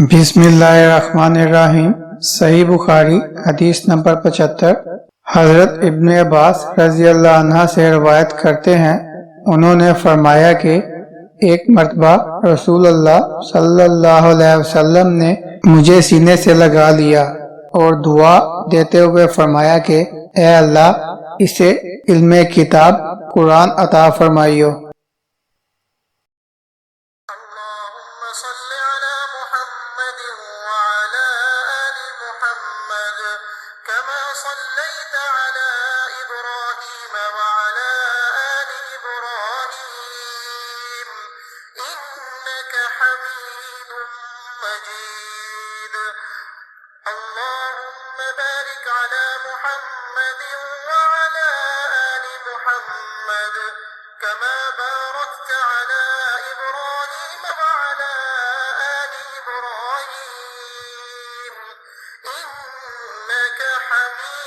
بسم اللہ الرحمن الرحیم۔ صحیح بخاری حدیث نمبر 75۔ حضرت ابن عباس رضی اللہ عنہ سے روایت کرتے ہیں، انہوں نے فرمایا کہ ایک مرتبہ رسول اللہ صلی اللہ علیہ وسلم نے مجھے سینے سے لگا لیا اور دعا دیتے ہوئے فرمایا کہ اے اللہ اسے علم کتاب قرآن عطا فرمائیو۔ حميد